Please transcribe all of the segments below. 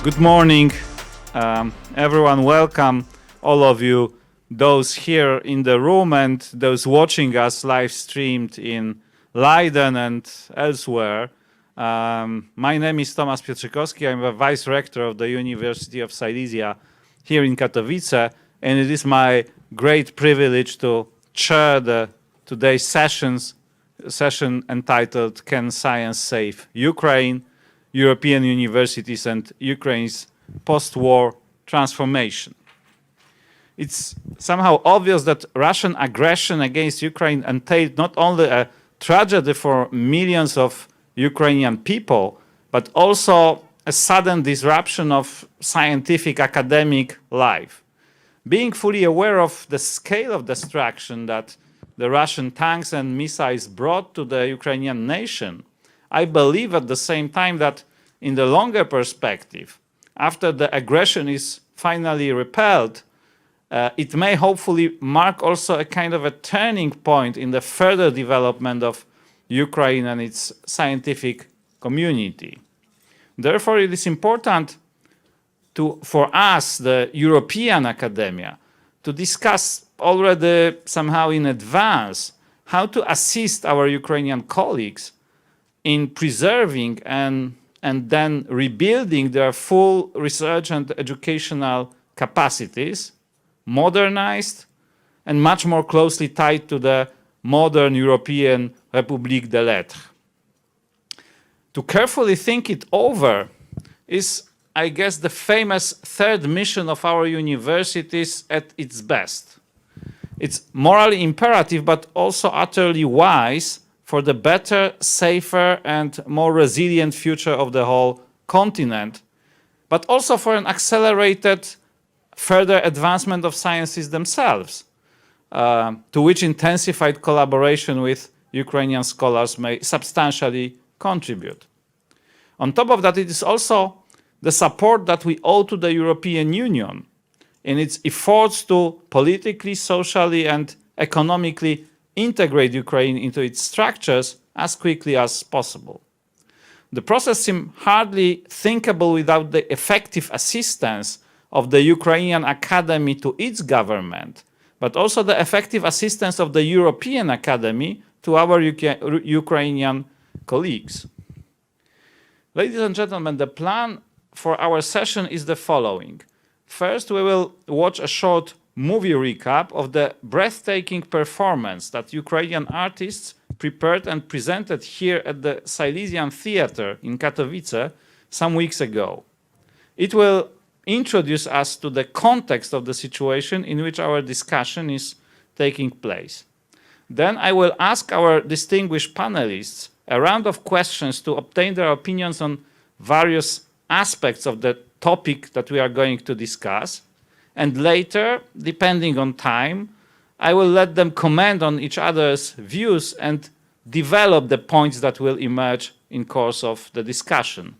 Good morning, everyone. Welcome, all of you, those here in the room and those watching us live streamed in Leiden and elsewhere. My name is Tomasz Pietrzykowski. I'm the Vice Rector of the University of Silesia here in Katowice, and it is my great privilege to chair today's session entitled Can Science Save Ukraine? European Universities and Ukraine's post-war transformation. It's somehow obvious that Russian aggression against Ukraine entailed not only a tragedy for millions of Ukrainian people, but also a sudden disruption of scientific academic life. Being fully aware of the scale of destruction that the Russian tanks and missiles brought to the Ukrainian nation, I believe at the same time that in the longer perspective, after the aggression is finally repelled, it may hopefully mark also a kind of a turning point in the further development of Ukraine and its scientific community. Therefore, it is important for us, the European academia, to discuss already somehow in advance how to assist our Ukrainian colleagues in preserving and then rebuilding their full research and educational capacities, modernized and much more closely tied to the modern European République des Lettres. To carefully think it over is, I guess, the famous third mission of our universities at its best. It's morally imperative, but also utterly wise for the better, safer, and more resilient future of the whole continent, but also for an accelerated further advancement of sciences themselves, to which intensified collaboration with Ukrainian scholars may substantially contribute. On top of that, it is also the support that we owe to the European Union in its efforts to politically, socially, and economically integrate Ukraine into its structures as quickly as possible. The process seems hardly thinkable without the effective assistance of the Ukrainian Academy to its government, but also the effective assistance of the European Academy to our Ukrainian colleagues. Ladies and gentlemen, the plan for our session is the following. First, we will watch a short movie recap of the breathtaking performance that Ukrainian artists prepared and presented here at the Silesian Theater in Katowice some weeks ago. It will introduce us to the context of the situation in which our discussion is taking place. Then I will ask our distinguished panelists a round of questions to obtain their opinions on various aspects of the topic that we are going to discuss. And later, depending on time, I will let them comment on each other's views and develop the points that will emerge in course of the discussion.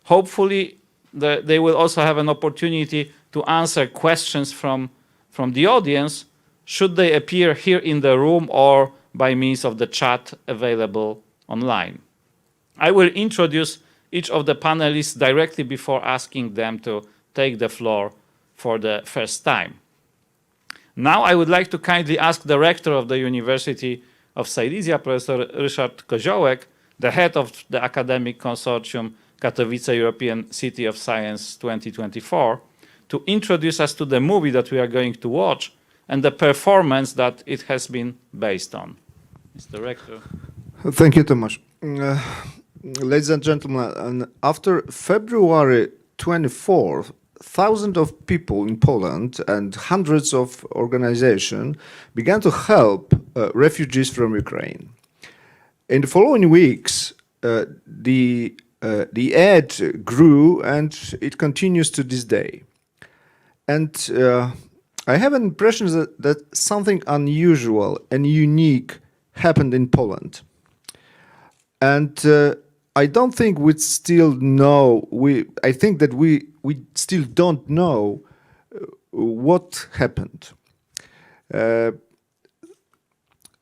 Hopefully, they will also have an opportunity to answer questions from the audience, should they appear here in the room or by means of the chat available online. I will introduce each of the panelists directly before asking them to take the floor for the first time. Now I would like to kindly ask the rector of the University of Silesia, Professor Ryszard Koziołek, the head of the academic consortium Katowice European City of Science 2024, to introduce us to the movie that we are going to watch and the performance that it has been based on. Mr. Rector. Thank you, Tomasz. Ladies and gentlemen, after February 24th, thousands of people in Poland and hundreds of organizations began to help refugees from Ukraine. In the following weeks, the aid grew and it continues to this day. And I have an impression that something unusual and unique happened in Poland. And I don't think we still know, I think that we still don't know what happened.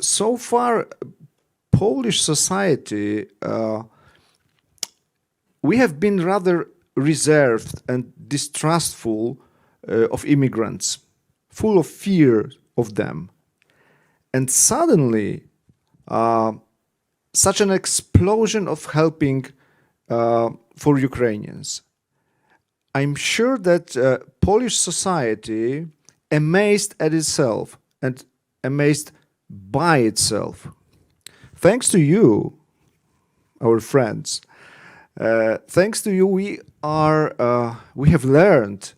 So far, Polish society, we have been rather reserved and distrustful of immigrants, full of fear of them. And suddenly, such an explosion of helping for Ukrainians. I'm sure that Polish society, amazed at itself and amazed by itself, thanks to you, our friends, thanks to you, we have learned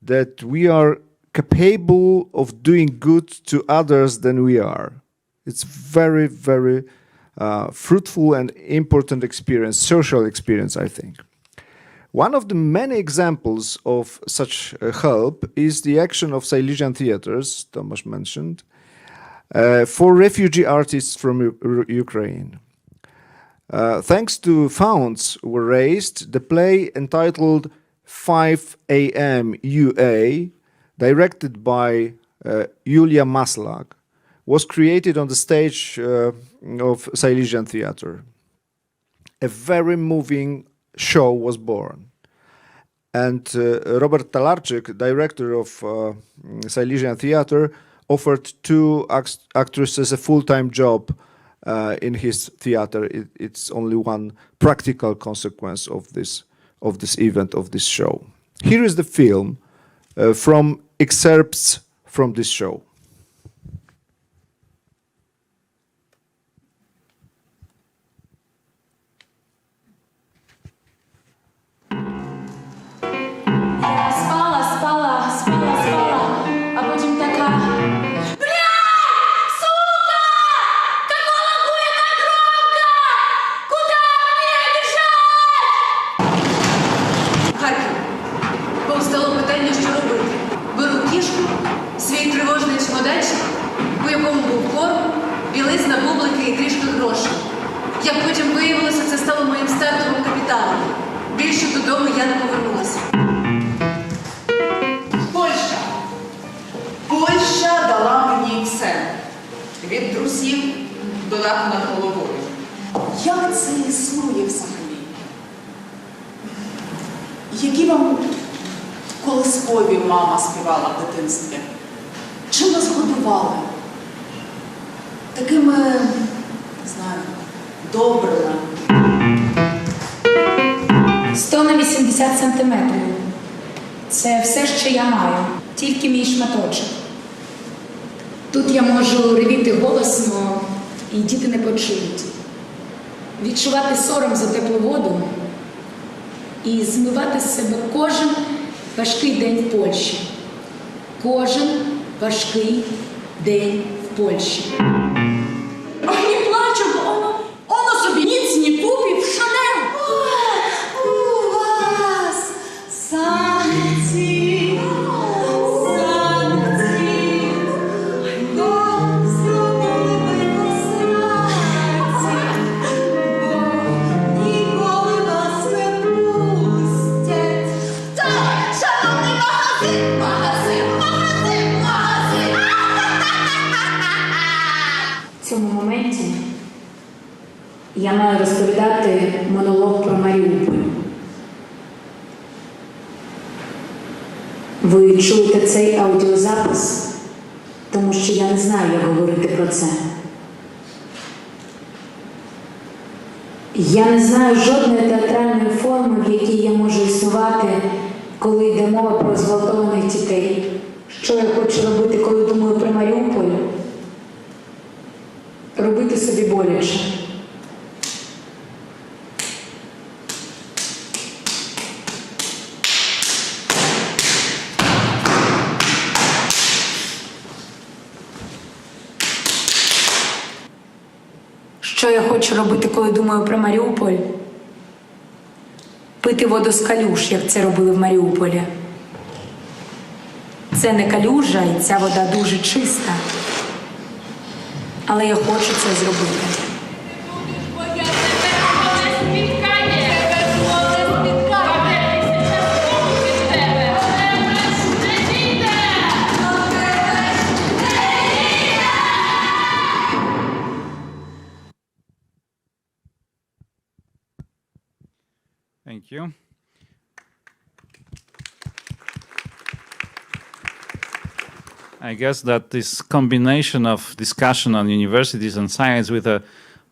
that we are capable of doing good to others than we are. It's very, very fruitful and important experience, social experience, I think. One of the many examples of such help is the action of Silesian Theaters, Tomasz mentioned, for refugee artists from Ukraine. Thanks to funds were raised, the play entitled 5 a.m. UA, directed by Julia Maslak, was created on the stage of Silesian Theater. A very moving show was born. And Robert Talarczyk, director of Silesian Theater, offered two actresses a full-time job in his theater. It's only one practical consequence of this event, of this show. Here is the film from excerpts from this show. Як потім виявилося, це стало моїм стартовим капіталом. Більше додому я не повернулася. Польща. Польща дала мені все. Від трусів до даху над головою. Як це існує взагалі? Які вам колискові мама співала в дитинстві? Чим вас годували? Такими, не знаю, добрими. 100 на 80 сантиметрів. Це все, що я маю. Тільки мій шматочок. Тут я можу ревіти голосно, і діти не почують. Відчувати сором за теплу воду і змивати з себе кожен важкий день в Польщі. Кожен важкий день в Польщі. Ой, не плачу, бо воно собі ніц не купив, Шанель. У вас санкції, Бог зробили ви посраці, бо ніколи вас не пустять. Так, шановний магазин, магазин, магазин, магазин. В цьому моменті я маю розповідати монолог про Маріуполь. Ви чуєте цей аудіозапис, тому що я не знаю, як говорити про це. Я не знаю жодної театральної форми, в якій я можу існувати, коли йде мова про зґвалтованих дітей. Що я хочу робити, коли думаю про Маріуполь? Робити собі боляче. Що я хочу робити, коли думаю про Маріуполь? Пити воду з калюж, як це робили в Маріуполі. Це не калюжа, і ця вода дуже чиста. Але я хочу це зробити. Thank you. I guess that this combination of discussion on universities and science with a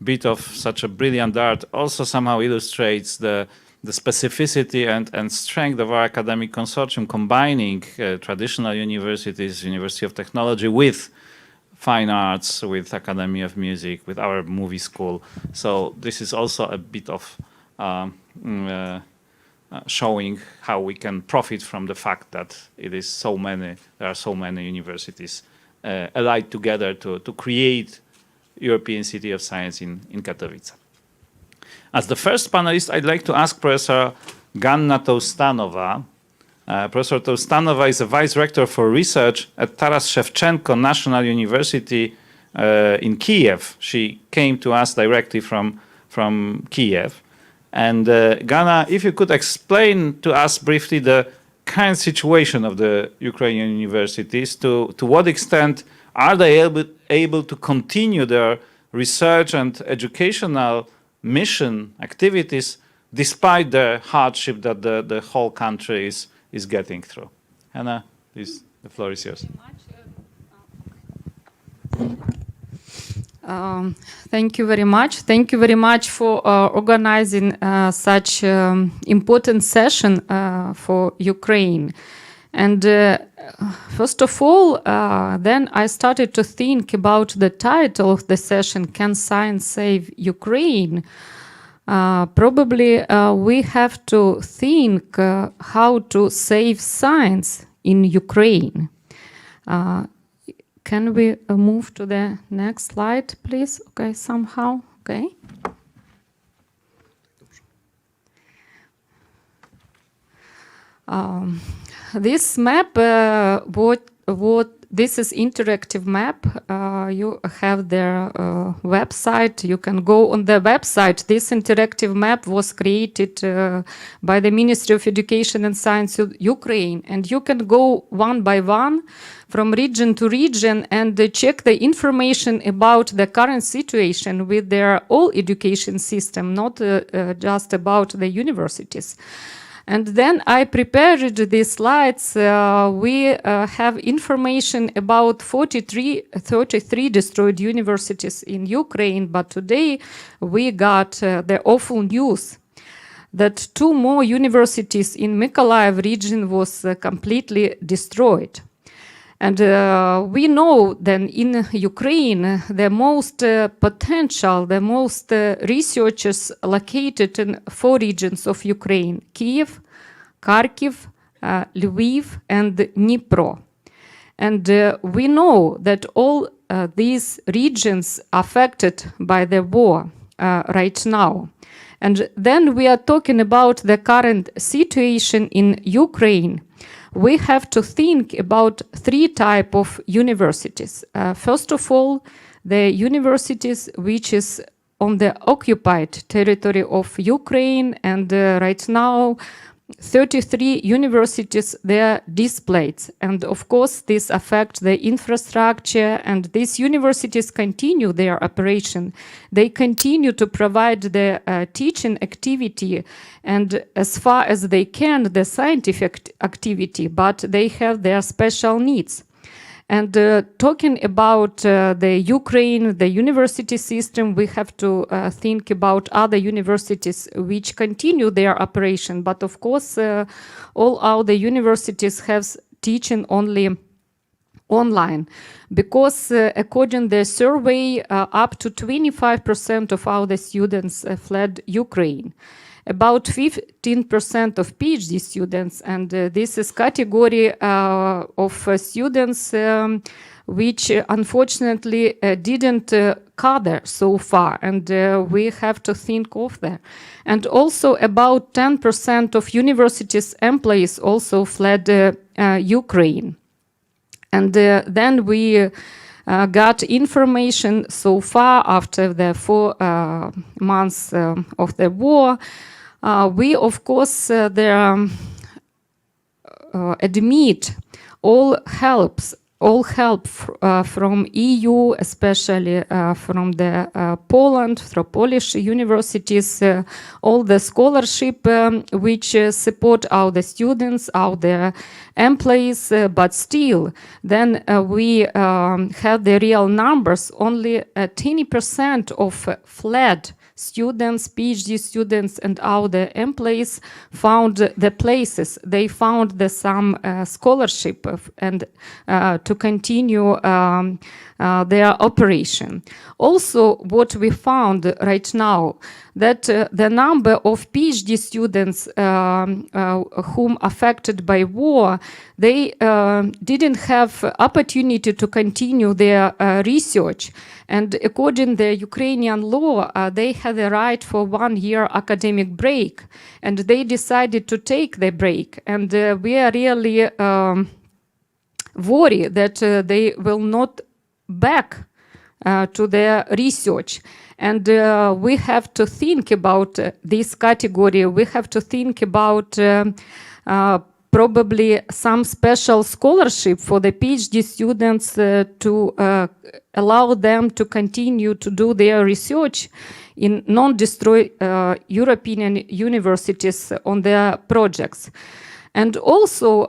bit of such a brilliant art also somehow illustrates the specificity and strength of our academic consortium, combining traditional universities, University of Technology, with fine arts, with Academy of Music, with our movie school. So this is also a bit of showing how we can profit from the fact that there are so many universities allied together to create European City of Science in Katowice. As the first panelist, I'd like to ask Professor Ganna Toustanova. Professor Toustanova is a Vice Rector for Research at Taras Shevchenko National University in Kiev. She came to us directly from Kiev. And Ganna, if you could explain to us briefly the current situation of the Ukrainian universities, to what extent are they able to continue their research and educational mission activities despite the hardship that the whole country is getting through? Hanna, please, the floor is yours. Thank you very much. Thank you very much for organizing such important session for Ukraine. And first of all, then I started to think about the title of the session, Can Science Save Ukraine? Probably we have to think how to save science in Ukraine. Can we move to the next slide, please? Okay, somehow. Okay. This map, this is interactive map. You have their website. You can go on the website. This interactive map was created by the Ministry of Education and Science of Ukraine, and you can go one by one from region to region and check the information about the current situation with their whole education system, not just about the universities. And then I prepared these slides. We have information about 33 destroyed universities in Ukraine, but today we got the awful news that 2 more universities in Mykolaiv region was completely destroyed. And we know that in Ukraine, the most potential, the most researchers located in 4 regions of Ukraine: Kiev, Kharkiv, Lviv, and Dnipro. And we know that all these regions affected by the war right now. And then we are talking about the current situation in Ukraine. We have to think about 3 types of universities. First of all, the universities which is on the occupied territory of Ukraine, and right now 33 universities, they are displaced. And of course, this affects the infrastructure, and these universities continue their operation. They continue to provide the teaching activity and as far as they can, the scientific activity, but they have their special needs. And talking about the Ukraine, the university system, we have to think about other universities which continue their operation. But of course, all other universities have teaching only online, because according to the survey, up to 25% of all the students fled Ukraine. About 15% of PhD students, and this is category of students which unfortunately didn't gather so far, and we have to think of that. And also about 10% of universities employees also fled Ukraine. And then we got information so far after the 4 months of the war. We, of course, admit all helps all help from EU, especially from the Poland, through Polish universities, all the scholarship which support our the students, our the employees, but still, then we have the real numbers. Only 10% of fled students, PhD students, and all the employees found the places. They found some scholarship and to continue their operation. Also, what we found right now, that the number of PhD students whom affected by war, they didn't have opportunity to continue their research. And according to the Ukrainian law, they had a right for 1 year academic break, and they decided to take the break. And we are really worried that they will not back to their research. And we have to think about this category. We have to think about probably some special scholarship for the PhD students to allow them to continue to do their research in non-destroy European universities on their projects. And also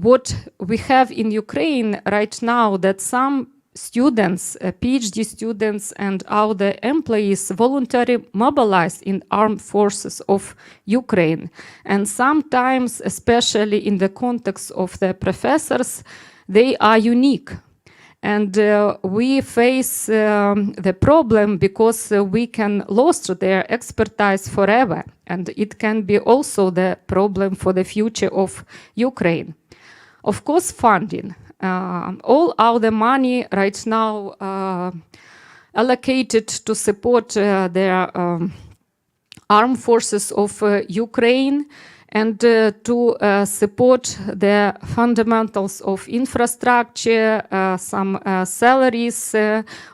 what we have in Ukraine right now, that some students, PhD students and other employees voluntarily mobilized in armed forces of Ukraine. And sometimes, especially in the context of the professors, they are unique. And we face the problem because we can lose their expertise forever. And it can be also the problem for the future of Ukraine. Of course, funding. All the money right now allocated to support their armed forces of Ukraine and to support the fundamentals of infrastructure, some salaries.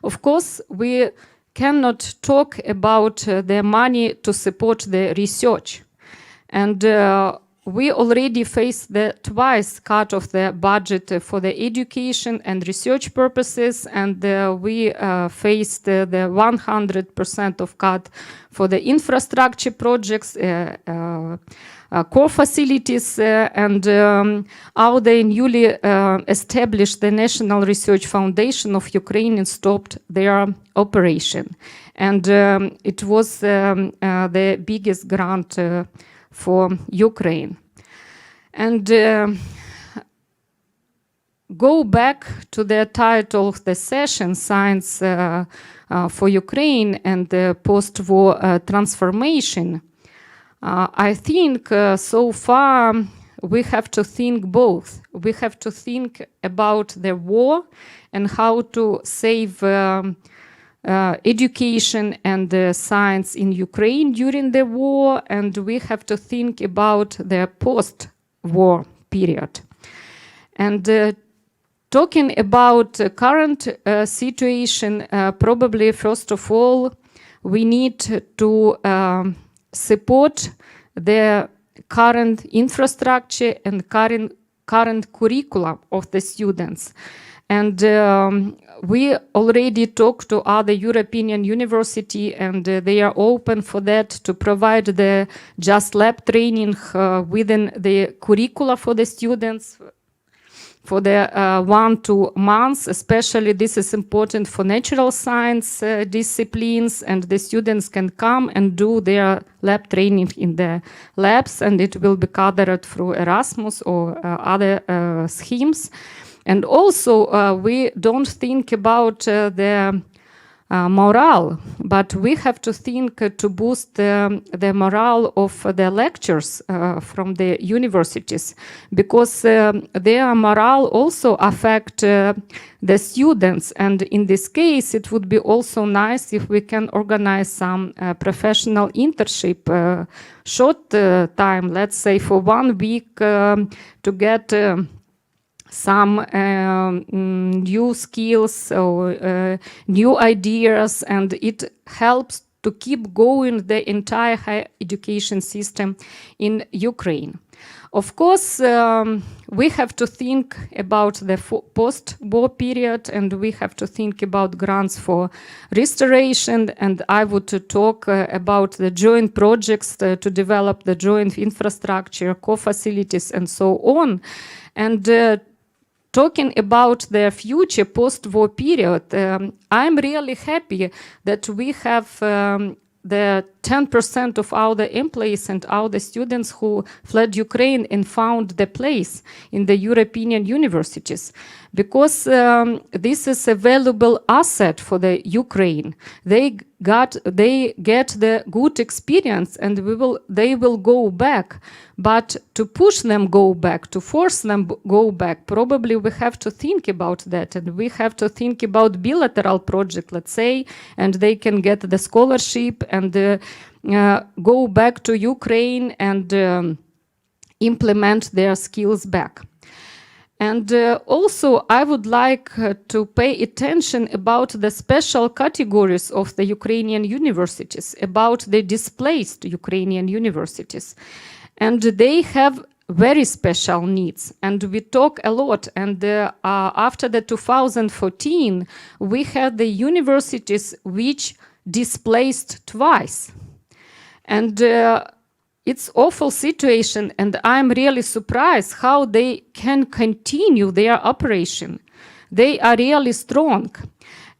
Of course, we cannot talk about the money to support the research. And we already faced the twice cut of the budget for the education and research purposes, and we faced the 100% of cut for the infrastructure projects, core facilities, and how the newly established the National Research Foundation of Ukraine stopped their operation. And it was the biggest grant for Ukraine. And go back to the title of the session, Science for Ukraine and the Post-War Transformation. I think so far we have to think both. We have to think about the war and how to save education and science in Ukraine during the war, and we have to think about the post-war period. And talking about the current situation, probably first of all, we need to support the current infrastructure and current curriculum of the students. And we already talked to other European universities, and they are open for that, to provide the just lab training within the curricula for the students for the 1-2 months. Especially this is important for natural science disciplines, and the students can come and do their lab training in the labs, and it will be covered through Erasmus or other schemes. And also, we don't think about the morale, but we have to think to boost the morale of the lectures from the universities, because their morale also affect the students. And in this case, it would be also nice if we can organize some professional internship, short time, let's say for 1 week, to get some new skills or new ideas, and it helps to keep going the entire higher education system in Ukraine. Of course, we have to think about the post-war period, and we have to think about grants for restoration, and I would talk about the joint projects to develop the joint infrastructure, co-facilities, and so on. And talking about the future post-war period, I'm really happy that we have the 10% of all the employees and all the students who fled Ukraine and found the place in the European universities, because this is a valuable asset for the Ukraine. They get the good experience, and they will go back. But to push them go back, to force them go back, probably we have to think about that, and we have to think about bilateral project, let's say, and they can get the scholarship and go back to Ukraine and implement their skills back. And also, I would like to pay attention about the special categories of the Ukrainian universities, about the displaced Ukrainian universities. And they have very special needs. And we talk a lot. And after the 2014, we had the universities which displaced twice. And it's awful situation, and I'm really surprised how they can continue their operation. They are really strong.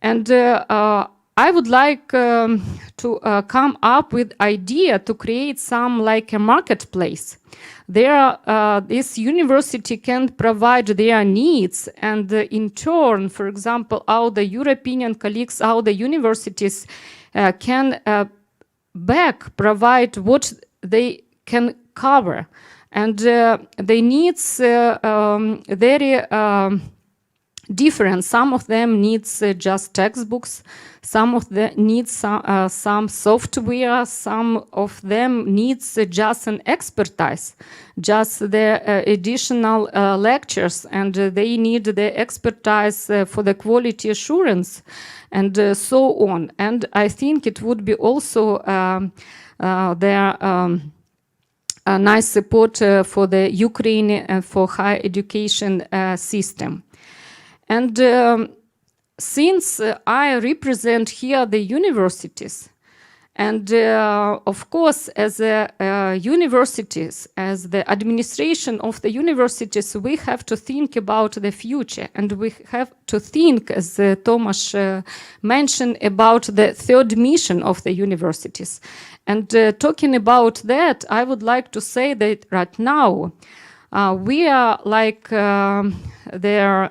And I would like to come up with idea to create some like a marketplace. This university can provide their needs, and in turn, for example, all the European colleagues, all the universities can back provide what they can cover. And the needs very different. Some of them needs just textbooks, some of them needs some software, some of them needs just an expertise, just the additional lectures, and they need the expertise for the quality assurance, and so on. And I think it would be also a nice support for the Ukraine and for higher education system. And since I represent here the universities, and of course, as universities, as the administration of the universities, we have to think about the future, and we have to think, as Tomasz mentioned, about the third mission of the universities. And talking about that, I would like to say that right now we are like their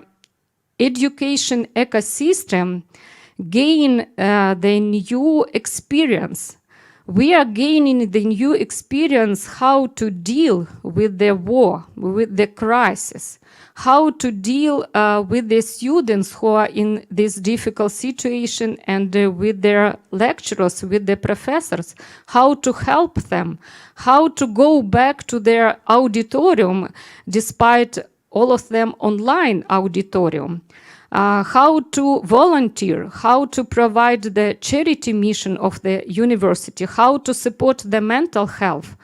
education ecosystem gain the new experience. We are gaining the new experience how to deal with the war, with the crisis, how to deal with the students who are in this difficult situation, and with their lecturers, with the professors, how to help them, how to go back to their auditorium despite all of them online auditorium. How to volunteer, how to provide the charity mission of the university, how to support the mental health,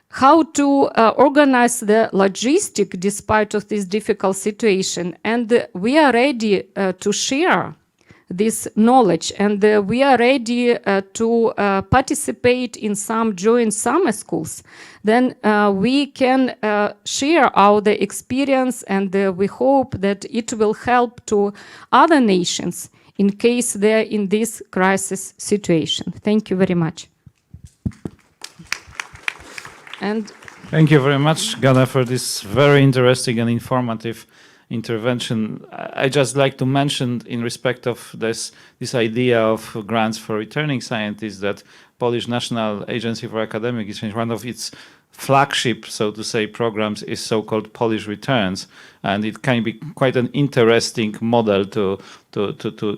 how to organize the logistic despite of this difficult situation. And we are ready to share this knowledge, and we are ready to participate in some joint summer schools. Then we can share our the experience, and we hope that it will help to other nations in case they're in this crisis situation. Thank you very much. And Thank you very much, Gada, for this very interesting and informative intervention. I just like to mention, in respect of this idea of grants for returning scientists, that Polish National Agency for Academic Exchange, one of its flagship, so to say, programs is so-called Polish Returns, and it can be quite an interesting model to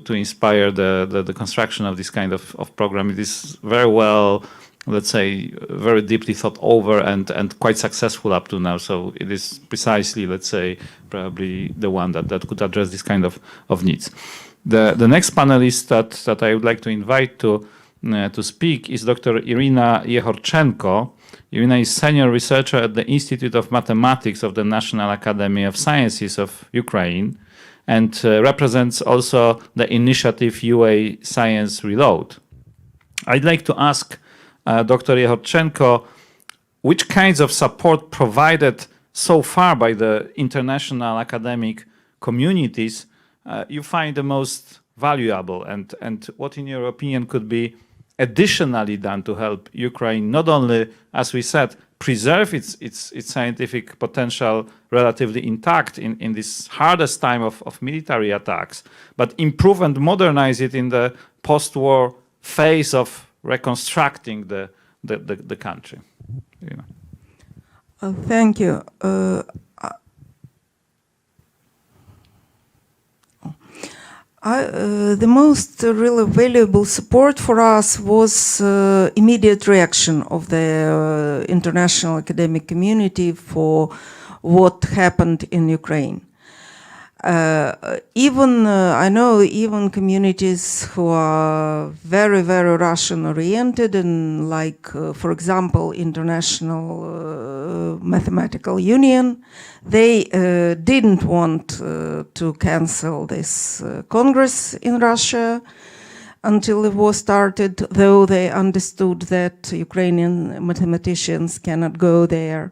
inspire the construction of this kind of program. It is very well, let's say, very deeply thought over and quite successful up to now. So it is precisely, let's say, probably the one that could address this kind of needs. The next panelist that I would like to invite to to speak is Dr. Irina Yehorchenko. Irina is senior researcher at the Institute of Mathematics of the National Academy of Sciences of Ukraine and represents also the initiative UA Science Reload. I'd like to ask Dr. Yehorchenko which kinds of support provided so far by the international academic communities you find the most valuable, and what in your opinion could be additionally done to help Ukraine not only, as we said, preserve its scientific potential relatively intact in this hardest time of military attacks, but improve and modernize it in the post-war phase of reconstructing the country. You know. Thank you. The most really valuable support for us was immediate reaction of the international academic community for what happened in Ukraine. I know even communities who are very, very Russian oriented and like, for example, International Mathematical Union, they didn't want to cancel this Congress in Russia until the war started, though they understood that Ukrainian mathematicians cannot go there.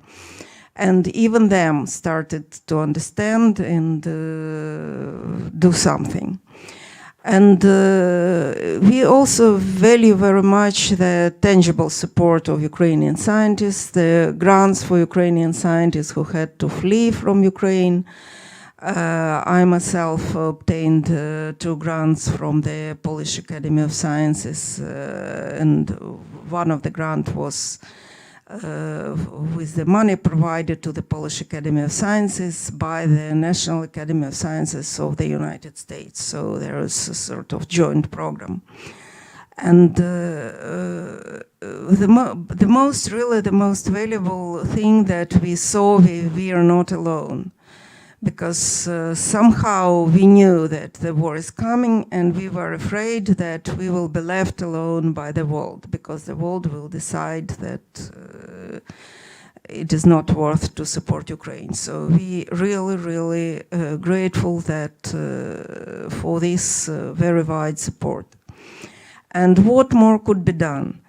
And even them started to understand and do something. And we also value very much the tangible support of Ukrainian scientists, the grants for Ukrainian scientists who had to flee from Ukraine. I myself obtained 2 grants from the Polish Academy of Sciences, and one of the grants was with the money provided to the Polish Academy of Sciences by the National Academy of Sciences of the United States. So there is a sort of joint program. And the most valuable thing that we saw, we are not alone. Because somehow we knew that the war is coming and we were afraid that we will be left alone by the world, because the world will decide that it is not worth to support Ukraine. So we really grateful that for this very wide support. And what more could be done?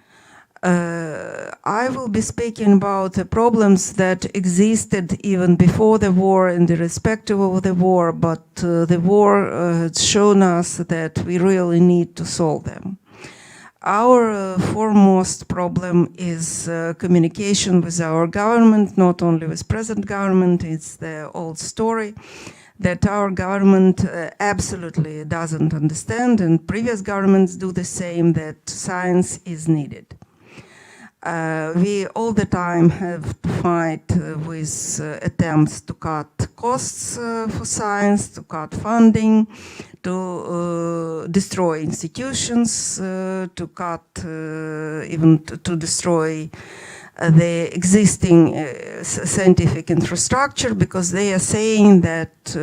I will be speaking about the problems that existed even before the war and irrespective of the war, but the war has shown us that we really need to solve them. Our foremost problem is communication with our government, not only with present government. It's the old story that our government absolutely doesn't understand, and previous governments do the same, that science is needed. We all the time have to fight with attempts to cut costs for science, to cut funding, to destroy institutions, to cut, even to destroy the existing scientific infrastructure, because they are saying that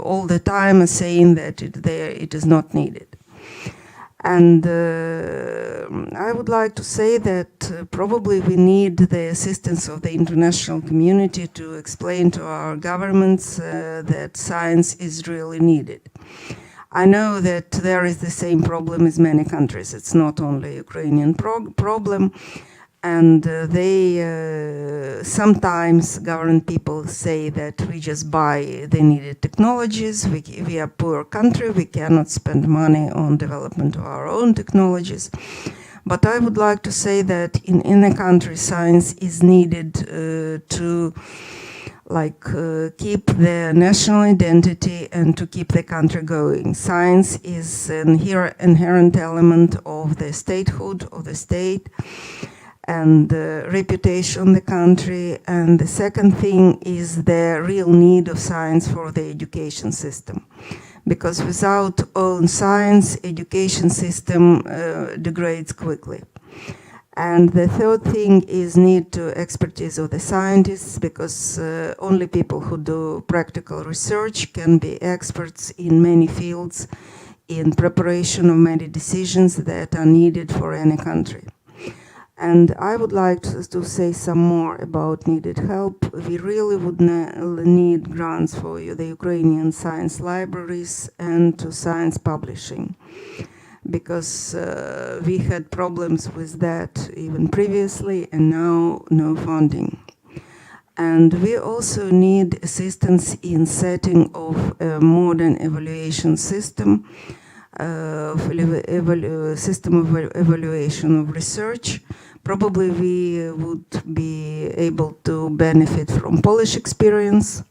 all the time are saying that it is not needed. And I would like to say that probably we need the assistance of the international community to explain to our governments that science is really needed. I know that there is the same problem as many countries. It's not only a Ukrainian problem. And sometimes government people say that we just buy the needed technologies. We are a poor country. We cannot spend money on development of our own technologies. But I would like to say that in a country, science is needed to keep the national identity and to keep the country going. Science is an inherent element of the statehood of the state and the reputation of the country. And the second thing is the real need of science for the education system. Because without own science, education system degrades quickly. And the third thing is need to expertise of the scientists, because only people who do practical research can be experts in many fields in preparation of many decisions that are needed for any country. And I would like to say some more about needed help. We really would need grants for the Ukrainian science libraries and to science publishing, because we had problems with that even previously, and now no funding. And we also need assistance in setting of a modern evaluation system, system of evaluation of research. Probably we would be able to benefit from Polish experience.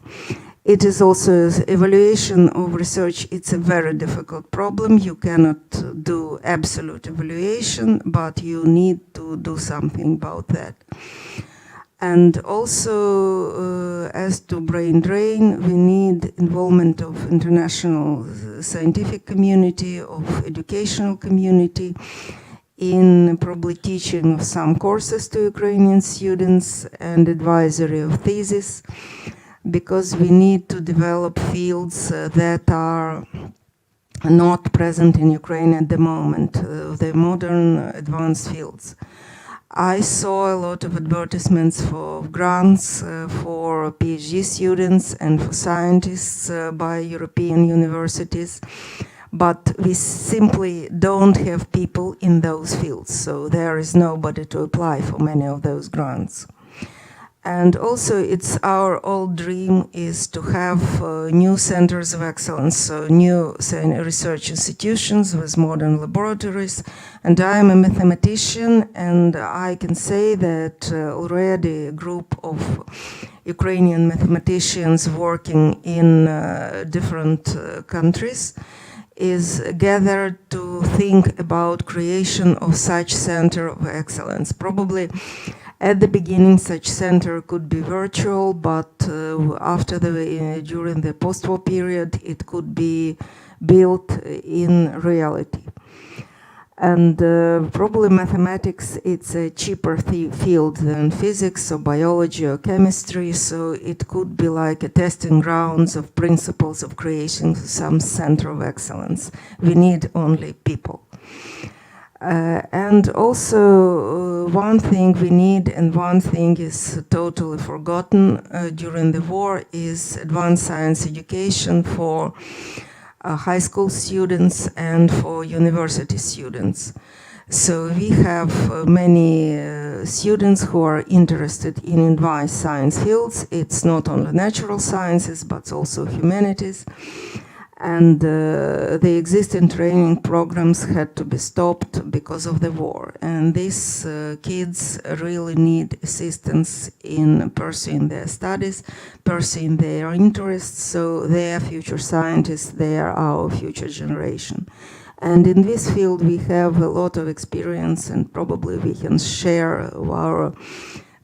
It is also evaluation of research. It's a very difficult problem. You cannot do absolute evaluation, but you need to do something about that. And also, as to brain drain, we need involvement of international scientific community, of educational community, in probably teaching of some courses to Ukrainian students and advisory of thesis, because we need to develop fields that are not present in Ukraine at the moment, the modern advanced fields. I saw a lot of advertisements for grants for PhD students and for scientists by European universities, but we simply don't have people in those fields, so there is nobody to apply for many of those grants. And also, it's our old dream is to have new centers of excellence, so new research institutions with modern laboratories. And I am a mathematician, and I can say that already a group of Ukrainian mathematicians working in different countries is gathered to think about creation of such center of excellence. Probably at the beginning, such center could be virtual, but after during the post-war period, it could be built in reality. And probably mathematics, it's a cheaper field than physics or biology or chemistry, so it could be like a testing grounds of principles of creation some center of excellence. We need only people. And also one thing we need, and one thing is totally forgotten during the war, is advanced science education for high school students and for university students. So we have many students who are interested in advanced science fields. It's not only natural sciences, but also humanities. And the existing training programs had to be stopped because of the war. And these kids really need assistance in pursuing their studies, pursuing their interests, so they are future scientists, they are our future generation. And in this field we have a lot of experience, and probably we can share our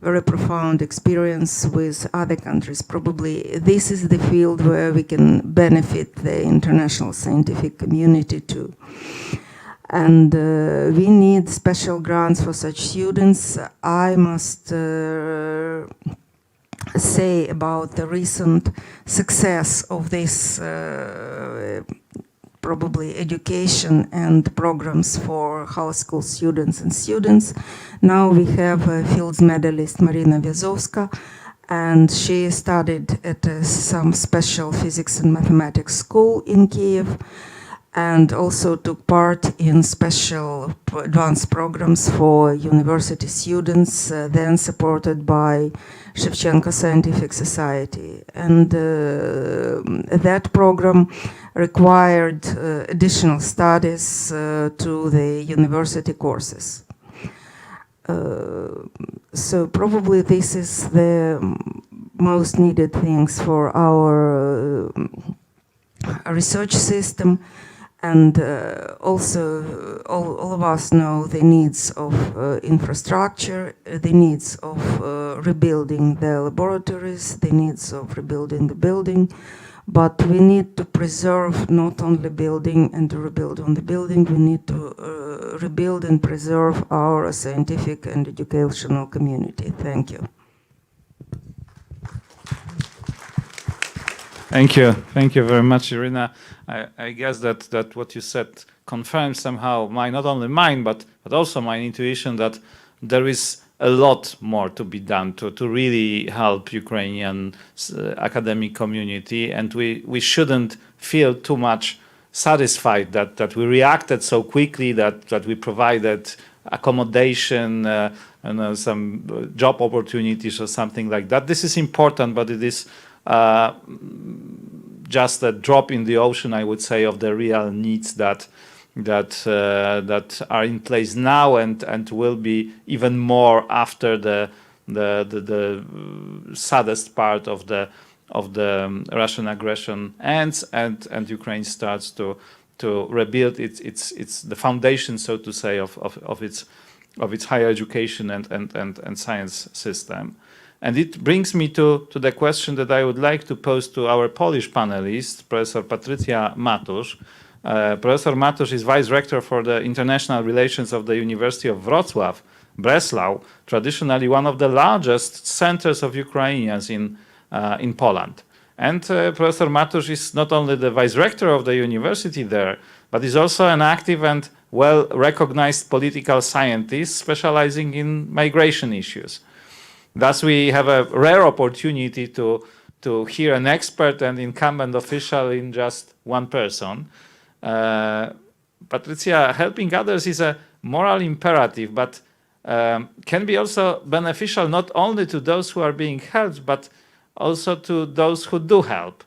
very profound experience with other countries. Probably this is the field where we can benefit the international scientific community too. And we need special grants for such students. I must say about the recent success of this probably education and programs for high school students and students. Now we have a fields medalist, Marina Vyazovska, and she studied at some special physics and mathematics school in Kiev, and also took part in special advanced programs for university students, then supported by Shevchenko Scientific Society. And that program required additional studies to the university courses. So probably this is the most needed things for our research system. And also all of us know the needs of infrastructure, the needs of rebuilding the laboratories, the needs of rebuilding the building. But we need to preserve not only building and to rebuild on the building, we need to rebuild and preserve our scientific and educational community. Thank you. Thank you very much, Irina. I guess that what you said confirms somehow not only mine, but also my intuition that there is a lot more to be done to really help Ukrainian academic community, and we shouldn't feel too much satisfied that we reacted so quickly, that we provided accommodation and some job opportunities or something like that. This is important, but it is just a drop in the ocean, I would say, of the real needs that are in place now and will be even more after the saddest part of the Russian aggression ends and Ukraine starts to rebuild its the foundation, so to say, of its higher education and science system. And it brings me to the question that I would like to pose to our Polish panelists, Professor Patrycja Matusz. Professor Matusz is Vice Rector for the International Relations of the University of Wrocław, Breslau, traditionally one of the largest centers of Ukrainians in Poland. And Professor Matusz is not only the Vice Rector of the university there, but is also an active and well-recognized political scientist specializing in migration issues. Thus, we have a rare opportunity to hear an expert and incumbent official in just one person. Patrycja, helping others is a moral imperative, but can be also beneficial not only to those who are being helped, but also to those who do help.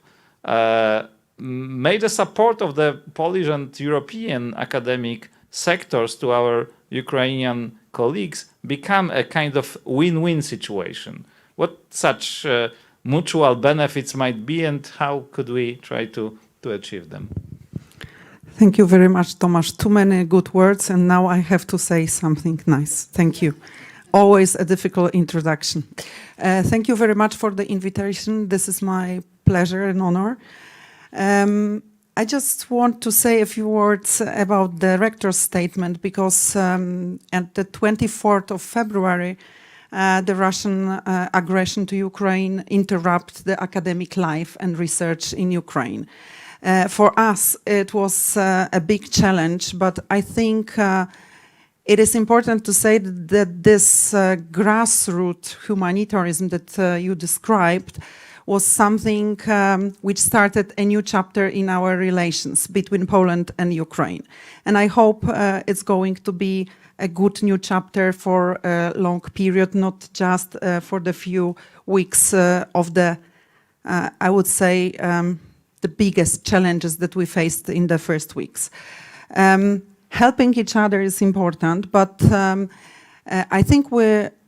May the support of the Polish and European academic sectors to our Ukrainian colleagues become a kind of win-win situation. What such mutual benefits might be, and how could we try to achieve them? Thank you very much, Tomasz. Too many good words, and now I have to say something nice. Thank you. Always a difficult introduction. Thank you very much for the invitation. This is my pleasure and honor. I just want to say a few words about the rector's statement, because at the 24th of February, the Russian aggression to Ukraine interrupted the academic life and research in Ukraine. For us, it was a big challenge, but I think it is important to say that this grassroots humanitarianism that you described was something which started a new chapter in our relations between Poland and Ukraine. And I hope it's going to be a good new chapter for a long period, not just for the few weeks of the, I would say, the biggest challenges that we faced in the first weeks. Helping each other is important, but I think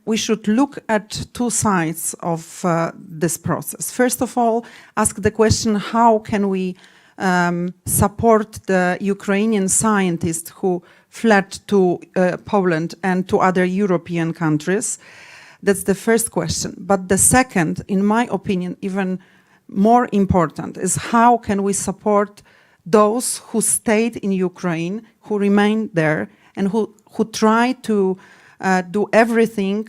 we should look at two sides of this process. First of all, ask the question, how can we support the Ukrainian scientists who fled to Poland and to other European countries? That's the first question. But the second, in my opinion, even more important, is how can we support those who stayed in Ukraine, who remained there, and who try to do everything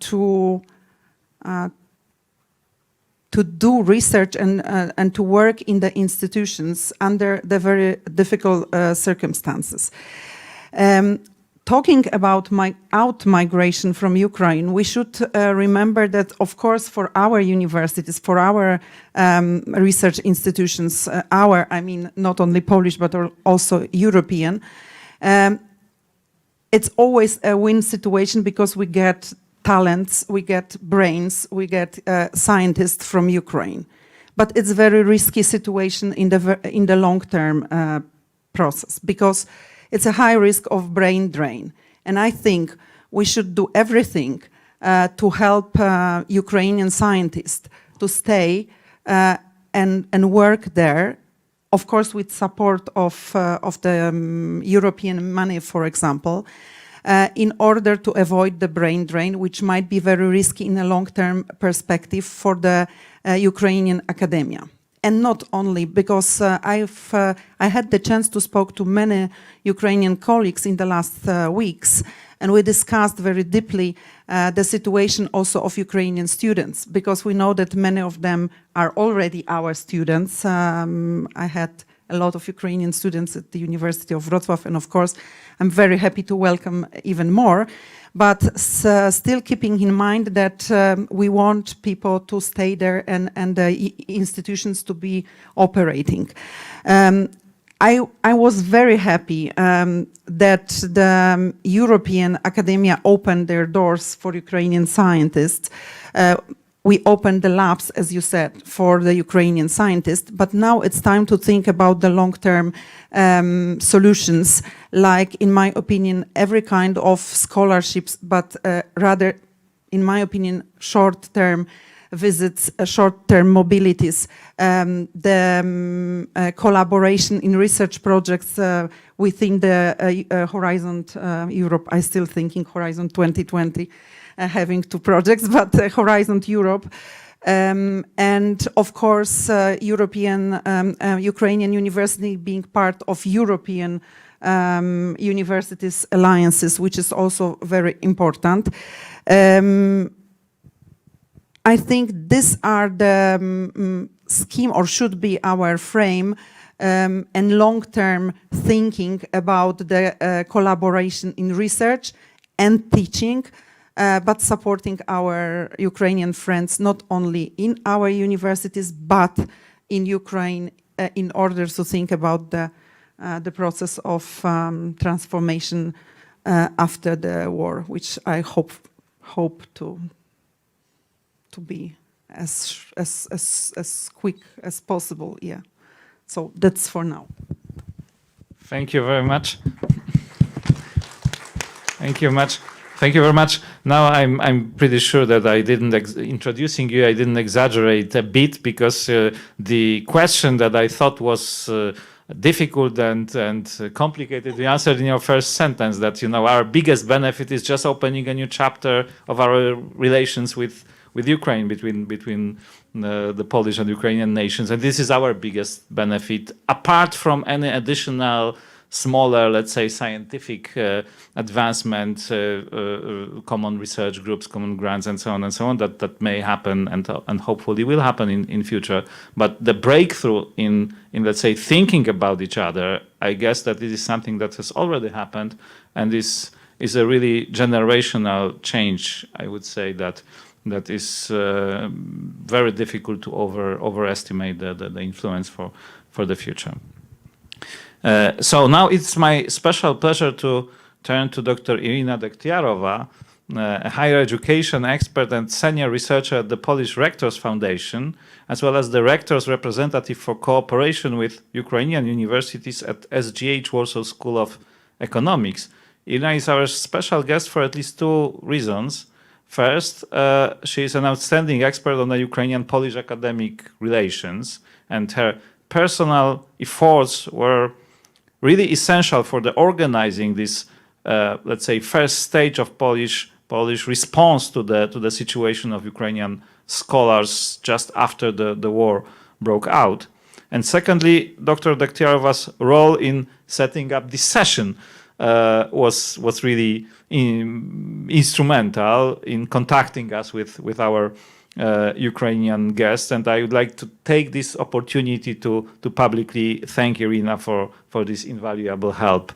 to do research and to work in the institutions under the very difficult circumstances. Talking about out-migration from Ukraine, we should remember that, of course, for our universities, for our research institutions, I mean, not only Polish, but also European, it's always a win situation because we get talents, we get brains, we get scientists from Ukraine. But it's a very risky situation in the long-term process, because it's a high risk of brain drain. And I think we should do everything to help Ukrainian scientists to stay and work there, of course with support of the European money, for example, in order to avoid the brain drain, which might be very risky in a long-term perspective for the Ukrainian academia. And not only, because I had the chance to speak to many Ukrainian colleagues in the last weeks, And we discussed very deeply the situation also of Ukrainian students, because we know that many of them are already our students. I had a lot of Ukrainian students at the University of Wrocław, and of course, I'm very happy to welcome even more. But still keeping in mind that we want people to stay there and the institutions to be operating. I was very happy that the European academia opened their doors for Ukrainian scientists. We opened the labs, as you said, for the Ukrainian scientists, but now it's time to think about the long-term solutions, like, in my opinion, every kind of scholarships, but rather, in my opinion, short-term visits, short-term mobilities, the collaboration in research projects within the Horizon Europe. I still thinking Horizon 2020, having two projects, but Horizon Europe. And of course, Ukrainian University being part of European universities alliances, which is also very important. I think these are the scheme, or should be our frame, and long-term thinking about the collaboration in research and teaching, but supporting our Ukrainian friends not only in our universities but in Ukraine, in order to think about the process of transformation after the war, which I hope to be as quick as possible. Yeah. So that's for now. Thank you very much. Thank you much. Thank you very much. Now I'm pretty sure that I didn't introducing you. I didn't exaggerate a bit, because the question that I thought was difficult and complicated, you answered in your first sentence that, you know, our biggest benefit is just opening a new chapter of our relations with Ukraine, between the Polish and Ukrainian nations, and this is our biggest benefit, apart from any additional smaller, let's say, scientific advancement, common research groups, common grants, and so on, that may happen and hopefully will happen in future. But the breakthrough in let's say thinking about each other, I guess that it is something that has already happened, and this is a really generational change. I would say that is very difficult to overestimate the influence for the future. So now it's my special pleasure to turn to Dr. Irina Dektiarova, a higher education expert and senior researcher at the Polish Rectors Foundation, as well as the Rectors Representative for Cooperation with Ukrainian Universities at SGH Warsaw School of Economics. Irina is our special guest for at least two reasons. First, she is an outstanding expert on the Ukrainian-Polish academic relations, and her personal efforts were really essential for the organizing this, let's say, first stage of Polish response to the situation of Ukrainian scholars just after the war broke out. And secondly, Dr. Dektiarova's role in setting up this session was really instrumental in contacting us with our Ukrainian guests, and I would like to take this opportunity to publicly thank Irina for this invaluable help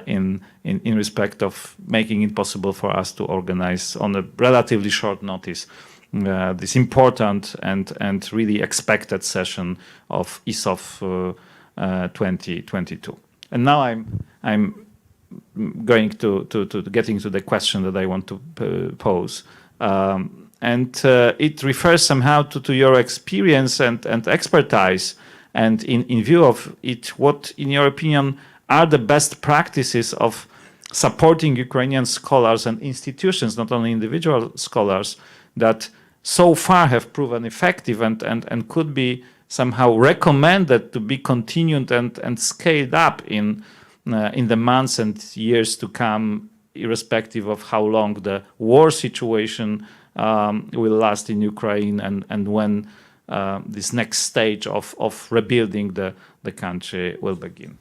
in respect of making it possible for us to organize on a relatively short notice this important and really expected session of ESOF 2022. And now I'm going to getting to the question that I want to pose. And it refers somehow to your experience and expertise, and in view of it, what, in your opinion, are the best practices of supporting Ukrainian scholars and institutions, not only individual scholars, that so far have proven effective and could be somehow recommended to be continued and scaled up in the months and years to come, irrespective of how long the war situation will last in Ukraine, and when this next stage of rebuilding the country will begin.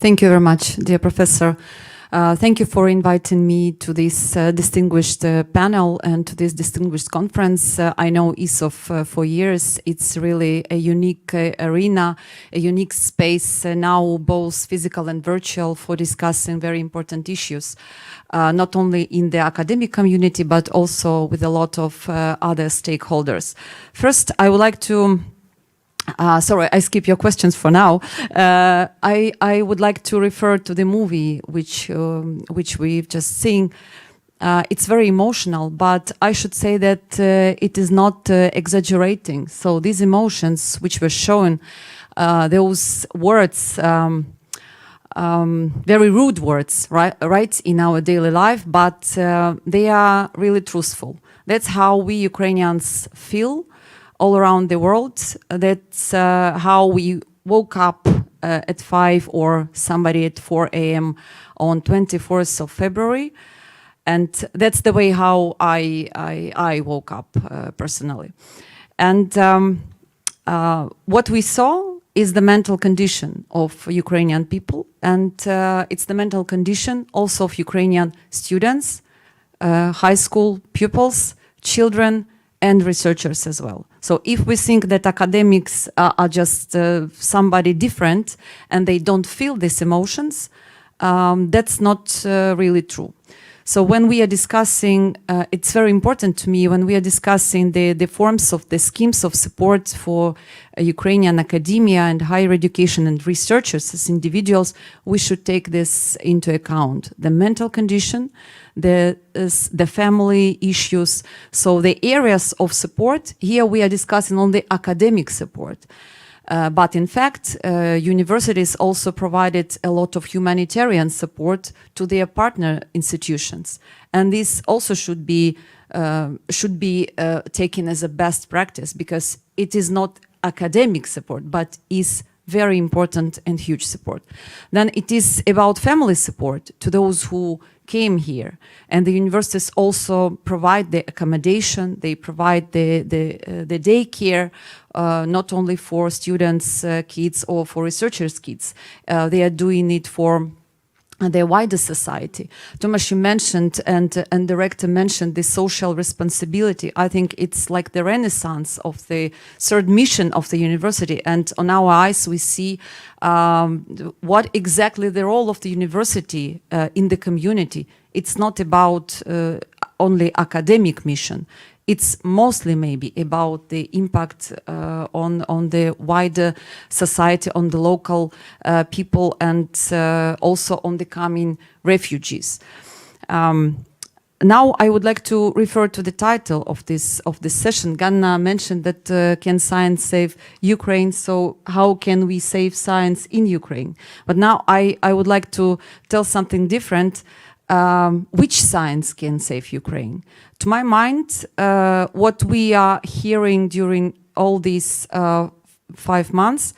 Thank you very much, dear Professor. Thank you for inviting me to this distinguished panel and to this distinguished conference. I know ESOF for years. It's really a unique arena, a unique space now, both physical and virtual, for discussing very important issues, not only in the academic community, but also with a lot of other stakeholders. First, I would like to sorry, I skip your questions for now. I would like to refer to the movie which we've just seen. It's very emotional, but I should say that it is not exaggerating. So these emotions which were shown, those words, very rude words, right, in our daily life, but they are really truthful. That's how we Ukrainians feel all around the world. That's how we woke up at 5 or somebody at 4 a.m. on 24th of February. And that's the way how I woke up personally. And what we saw is the mental condition of Ukrainian people. And it's the mental condition also of Ukrainian students, high school pupils, children, and researchers as well. So if we think that academics are just somebody different and they don't feel these emotions, that's not really true. So when we are discussing, it's very important to me, when we are discussing the forms of the schemes of support for Ukrainian academia and higher education and researchers as individuals, we should take this into account. The mental condition, the family issues. So the areas of support, here we are discussing only academic support. But in fact, universities also provided a lot of humanitarian support to their partner institutions. And this also should be taken as a best practice, because it is not academic support, but is very important and huge support. Then it is about family support to those who came here, and the universities also provide the accommodation, they provide the daycare, not only for students' kids or for researchers' kids. They are doing it for the wider society. Tomasz, you mentioned, and director mentioned, the social responsibility. I think it's like the renaissance of the third mission of the university, and on our eyes we see what exactly the role of the university in the community. It's not about only academic mission. It's mostly maybe about the impact on the wider society, on the local people, and also on the coming refugees. Now I would like to refer to the title of this session. Ganna mentioned that can science save Ukraine? So how can we save science in Ukraine? But now I would like to tell something different. Which science can save Ukraine? To my mind, what we are hearing during all these 5 months,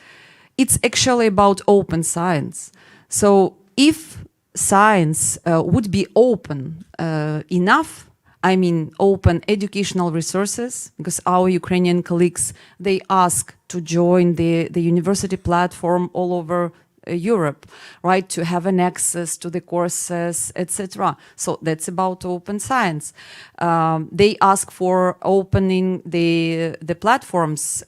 it's actually about open science. So if science would be open enough, I mean open educational resources, because our Ukrainian colleagues, they ask to join the university platform all over Europe, right, to have an access to the courses, etc. So that's about open science. They ask for opening the platforms,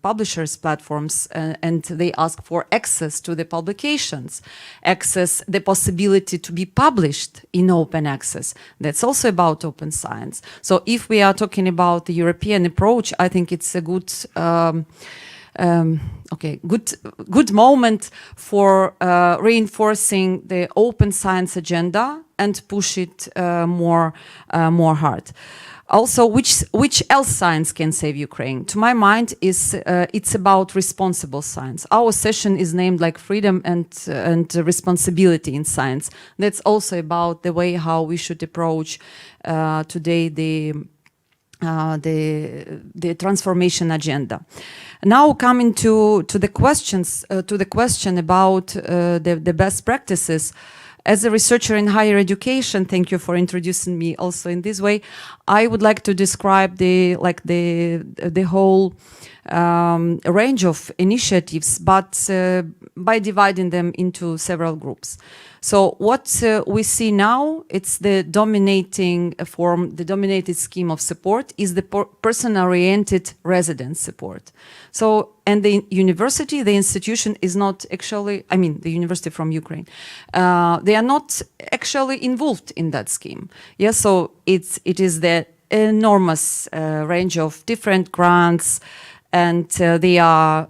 publishers' platforms, and they ask for access to the publications, access, the possibility to be published in open access. That's also about open science. So if we are talking about the European approach, I think it's a good good moment for reinforcing the open science agenda and push it more hard. Also, which else science can save Ukraine? To my mind, it's about responsible science. Our session is named like freedom and responsibility in science. That's also about the way how we should approach today the transformation agenda. Now coming to the questions, to the question about the best practices. As a researcher in higher education, thank you for introducing me also in this way. I would like to describe the whole a range of initiatives, but by dividing them into several groups. So what we see now, it's the dominating form, the dominated scheme of support is the person-oriented resident support. So, and the university, the institution is not actually, I mean, the university from Ukraine, they are not actually involved in that scheme. Yes, so it is the enormous range of different grants, and they are